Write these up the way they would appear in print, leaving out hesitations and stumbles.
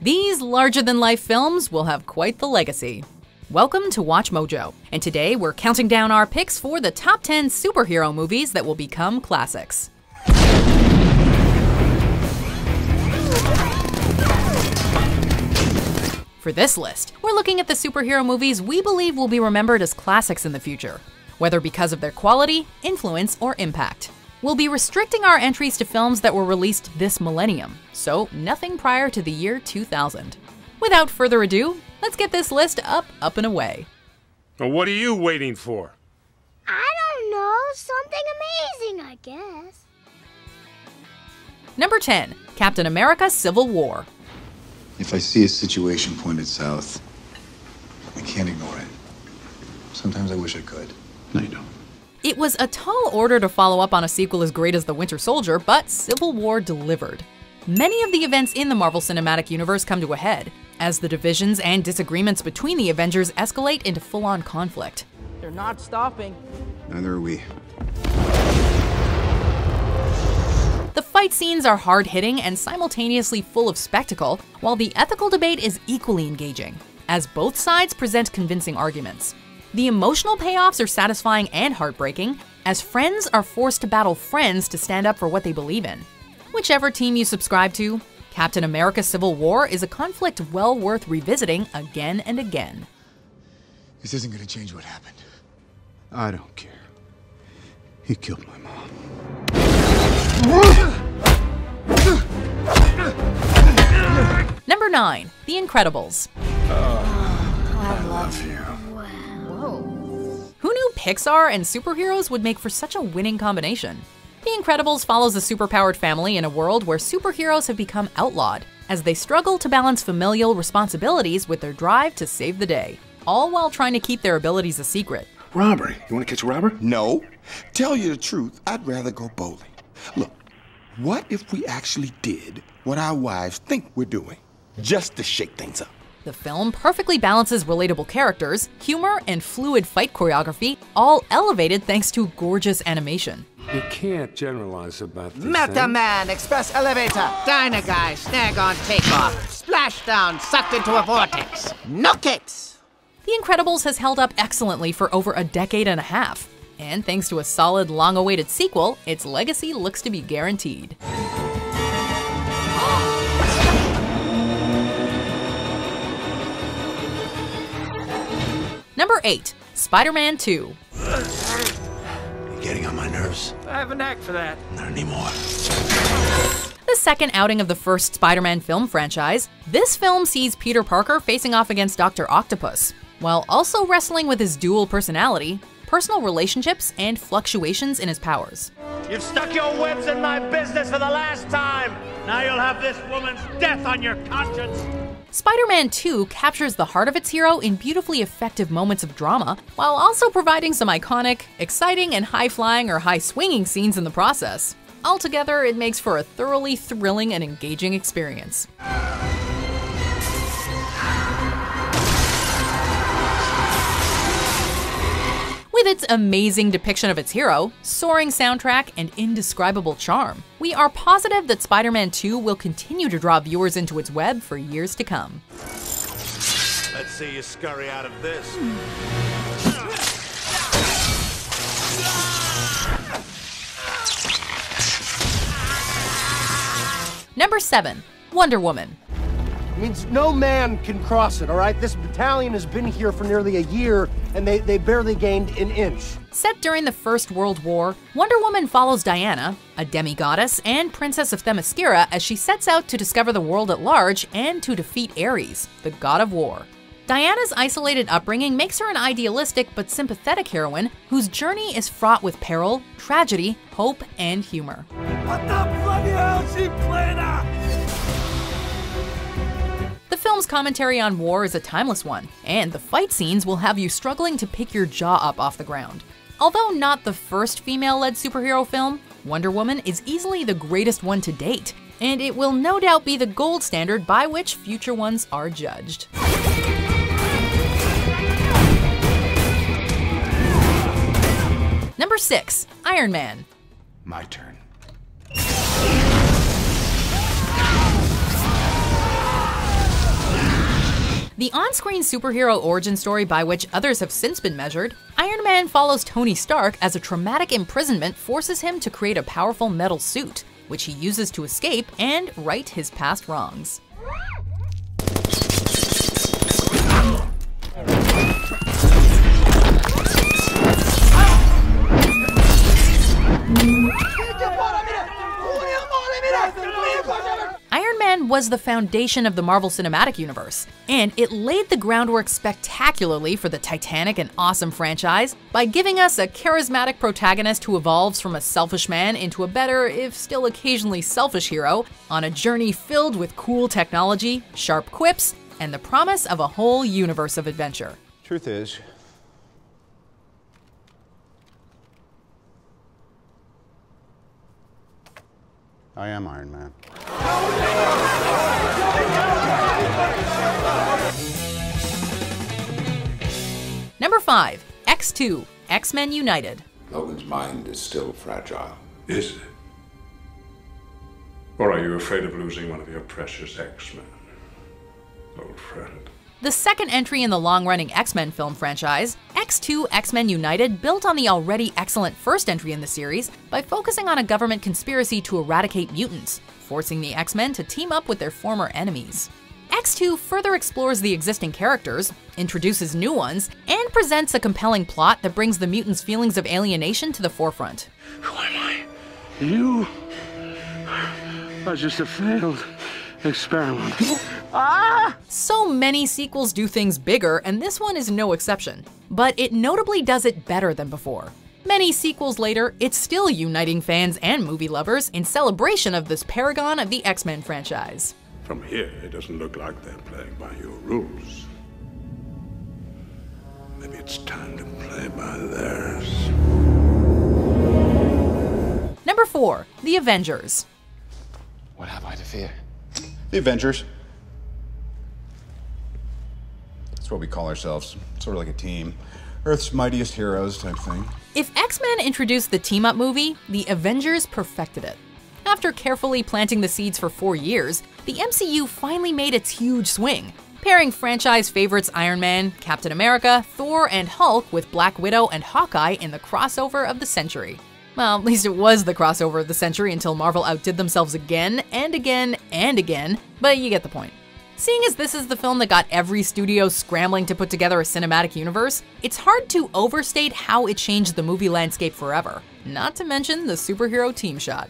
These larger-than-life films will have quite the legacy. Welcome to Watch Mojo, and today we're counting down our picks for the top 10 superhero movies that will become classics. For this list, we're looking at the superhero movies we believe will be remembered as classics in the future, whether because of their quality, influence, or impact. We'll be restricting our entries to films that were released this millennium, so nothing prior to the year 2000. Without further ado, let's get this list up and away. Well, what are you waiting for? I don't know, something amazing, I guess. Number 10, Captain America: Civil War. If I see a situation pointed south, I can't ignore it. Sometimes I wish I could. No, you don't. It was a tall order to follow up on a sequel as great as The Winter Soldier, but Civil War delivered. Many of the events in the Marvel Cinematic Universe come to a head, as the divisions and disagreements between the Avengers escalate into full-on conflict. They're not stopping. Neither are we. The fight scenes are hard-hitting and simultaneously full of spectacle, while the ethical debate is equally engaging, as both sides present convincing arguments. The emotional payoffs are satisfying and heartbreaking, as friends are forced to battle friends to stand up for what they believe in. Whichever team you subscribe to, Captain America: Civil War is a conflict well worth revisiting again and again. This isn't gonna change what happened. I don't care. He killed my mom. Number 9, The Incredibles. I love you. Who knew Pixar and superheroes would make for such a winning combination? The Incredibles follows a superpowered family in a world where superheroes have become outlawed, as they struggle to balance familial responsibilities with their drive to save the day, all while trying to keep their abilities a secret. Robbery. You want to catch a robber? No. Tell you the truth, I'd rather go bowling. Look, what if we actually did what our wives think we're doing, just to shake things up? The film perfectly balances relatable characters, humor, and fluid fight choreography, all elevated thanks to gorgeous animation. You can't generalize about this. Meta Man, Express Elevator, Diner Guy, Snag on Takeoff, Splashdown, sucked into a vortex. Knock it! The Incredibles has held up excellently for over a decade and a half, and thanks to a solid, long-awaited sequel, its legacy looks to be guaranteed. Number 8, Spider-Man 2. You're getting on my nerves. I have a knack for that. Not anymore. The second outing of the first Spider-Man film franchise, this film sees Peter Parker facing off against Dr. Octopus, while also wrestling with his dual personality, personal relationships, and fluctuations in his powers. You've stuck your webs in my business for the last time! Now you'll have this woman's death on your conscience! Spider-Man 2 captures the heart of its hero in beautifully effective moments of drama, while also providing some iconic, exciting, and high-flying or high-swinging scenes in the process. Altogether, it makes for a thoroughly thrilling and engaging experience. With its amazing depiction of its hero, soaring soundtrack, and indescribable charm, we are positive that Spider-Man 2 will continue to draw viewers into its web for years to come. Let's see you scurry out of this. Number 7, Wonder Woman. Means no man can cross it, all right? This battalion has been here for nearly a year, and they barely gained an inch. Set during the First World War, Wonder Woman follows Diana, a demi-goddess and princess of Themyscira, as she sets out to discover the world at large and to defeat Ares, the god of war. Diana's isolated upbringing makes her an idealistic but sympathetic heroine whose journey is fraught with peril, tragedy, hope, and humor. What the bloody hell she playing at? The film's commentary on war is a timeless one, and the fight scenes will have you struggling to pick your jaw up off the ground. Although not the first female-led superhero film, Wonder Woman is easily the greatest one to date, and it will no doubt be the gold standard by which future ones are judged. Number 6, Iron Man. My turn. The on-screen superhero origin story by which others have since been measured, Iron Man follows Tony Stark as a traumatic imprisonment forces him to create a powerful metal suit, which he uses to escape and right his past wrongs. Iron Man was the foundation of the Marvel Cinematic Universe, and it laid the groundwork spectacularly for the titanic and awesome franchise by giving us a charismatic protagonist who evolves from a selfish man into a better, if still occasionally selfish hero, on a journey filled with cool technology, sharp quips, and the promise of a whole universe of adventure. Truth is, I am Iron Man. Number 5. X2, XMen United. Logan's mind is still fragile. Is it? Or are you afraid of losing one of your precious X-Men? Old friend. The second entry in the long-running X-Men film franchise, X2 XMen United built on the already excellent first entry in the series by focusing on a government conspiracy to eradicate mutants, forcing the X-Men to team up with their former enemies. X2 further explores the existing characters, introduces new ones, and presents a compelling plot that brings the mutants' feelings of alienation to the forefront. Who am I? You are just a failed experiment. So many sequels do things bigger, and this one is no exception. But it notably does it better than before. Many sequels later, it's still uniting fans and movie lovers in celebration of this paragon of the X-Men franchise. From here, it doesn't look like they're playing by your rules. Maybe it's time to play by theirs. Number 4. The Avengers. What have I to fear? The Avengers. That's what we call ourselves. Sort of like a team. Earth's mightiest heroes type thing. If X-Men introduced the team-up movie, the Avengers perfected it. After carefully planting the seeds for 4 years, the MCU finally made its huge swing, pairing franchise favorites Iron Man, Captain America, Thor, and Hulk with Black Widow and Hawkeye in the crossover of the century. Well, at least it was the crossover of the century until Marvel outdid themselves again and again and again, but you get the point. Seeing as this is the film that got every studio scrambling to put together a cinematic universe, it's hard to overstate how it changed the movie landscape forever, not to mention the superhero team shot.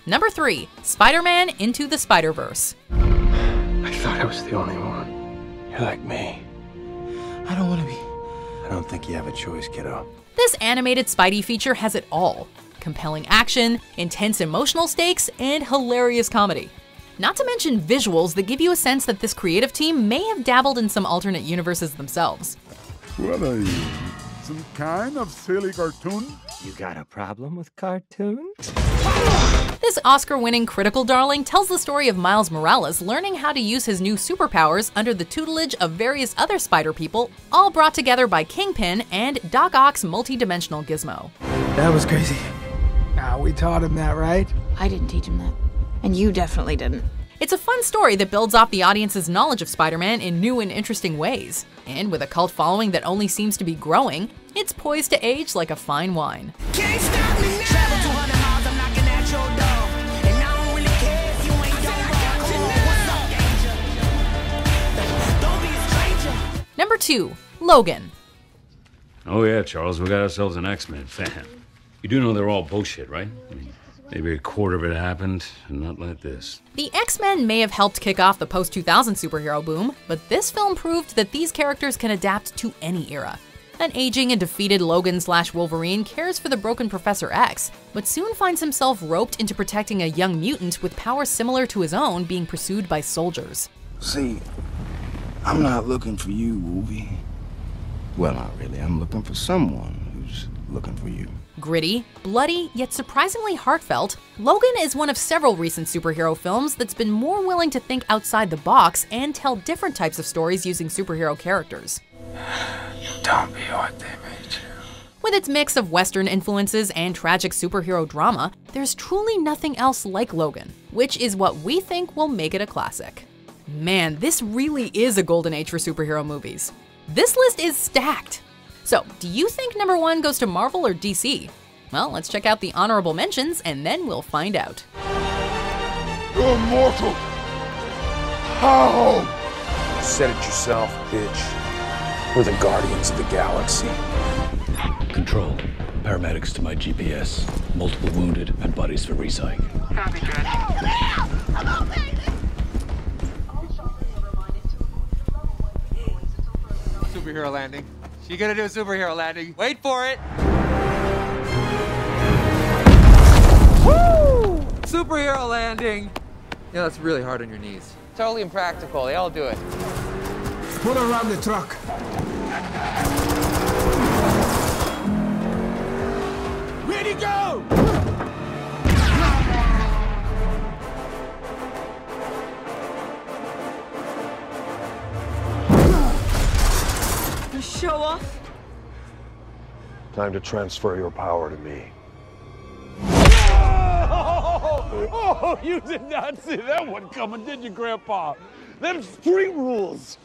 Number 3. Spider-Man Into the Spider-Verse. I thought I was the only one. You're like me. I don't want to be. I don't think you have a choice, kiddo. This animated Spidey feature has it all. Compelling action, intense emotional stakes, and hilarious comedy. Not to mention visuals that give you a sense that this creative team may have dabbled in some alternate universes themselves. What are you? Some kind of silly cartoon? You got a problem with cartoons? This Oscar-winning critical darling tells the story of Miles Morales learning how to use his new superpowers under the tutelage of various other spider people, all brought together by Kingpin and Doc Ock's multi-dimensional gizmo. That was crazy. We taught him that, right? I didn't teach him that. And you definitely didn't. It's a fun story that builds off the audience's knowledge of Spider-Man in new and interesting ways. And with a cult following that only seems to be growing, it's poised to age like a fine wine. Can't stop me now. Travel 200 miles, I'm knocking at your door. And I don't really care if you ain't what's up, don't be a stranger. Number 2. Logan. Oh yeah, Charles, we got ourselves an X-Men fan. You do know they're all bullshit, right? I mean, maybe a quarter of it happened, and not like this. The X-Men may have helped kick off the post-2000 superhero boom, but this film proved that these characters can adapt to any era. An aging and defeated Logan/Wolverine cares for the broken Professor X, but soon finds himself roped into protecting a young mutant with powers similar to his own being pursued by soldiers. See, I'm not looking for you, Wolvie. Well, not really. I'm looking for someone who's looking for you. Gritty, bloody, yet surprisingly heartfelt, Logan is one of several recent superhero films that's been more willing to think outside the box and tell different types of stories using superhero characters. Don't be what they made you. With its mix of Western influences and tragic superhero drama, there's truly nothing else like Logan, which is what we think will make it a classic. Man, this really is a golden age for superhero movies. This list is stacked. So, do you think number 1 goes to Marvel or DC? Well, let's check out the honorable mentions and then we'll find out. You're immortal! How? You said it yourself, bitch. We're the Guardians of the Galaxy. Control. Paramedics to my GPS. Multiple wounded and bodies for repsych. Copy, Dred. Superhero landing. She gonna do a superhero landing. Wait for it. Woo! Superhero landing. Yeah, that's really hard on your knees. Totally impractical. They all do it. Pull around the truck. Ready, go! Show off. Time to transfer your power to me. Oh, you did not see that one coming, did you, Grandpa? Them street rules.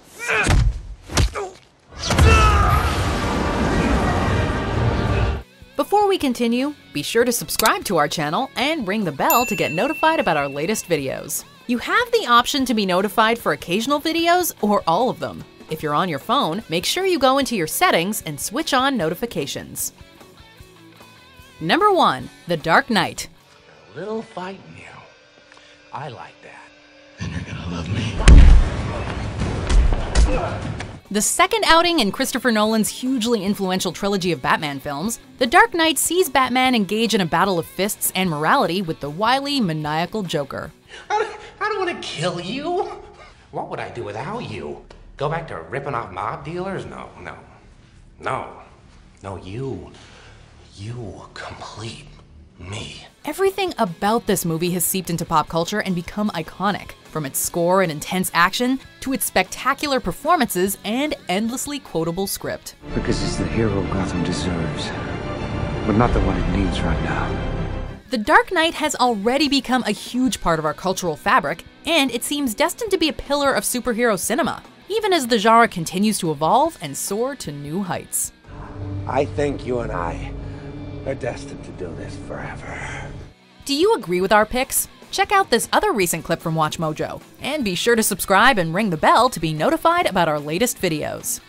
Before we continue, be sure to subscribe to our channel and ring the bell to get notified about our latest videos. You have the option to be notified for occasional videos or all of them. If you're on your phone, make sure you go into your settings and switch on notifications. Number 1, The Dark Knight. A little fight now. I like that. And you're gonna love me. The second outing in Christopher Nolan's hugely influential trilogy of Batman films, The Dark Knight sees Batman engage in a battle of fists and morality with the wily, maniacal Joker. I don't want to kill you. What would I do without you? Go back to ripping off mob dealers? No. You complete me. Everything about this movie has seeped into pop culture and become iconic, from its score and intense action to its spectacular performances and endlessly quotable script. Because it's the hero Gotham deserves, but not the one it needs right now. The Dark Knight has already become a huge part of our cultural fabric, and it seems destined to be a pillar of superhero cinema, even as the genre continues to evolve and soar to new heights. I think you and I are destined to do this forever. Do you agree with our picks? Check out this other recent clip from WatchMojo, and be sure to subscribe and ring the bell to be notified about our latest videos.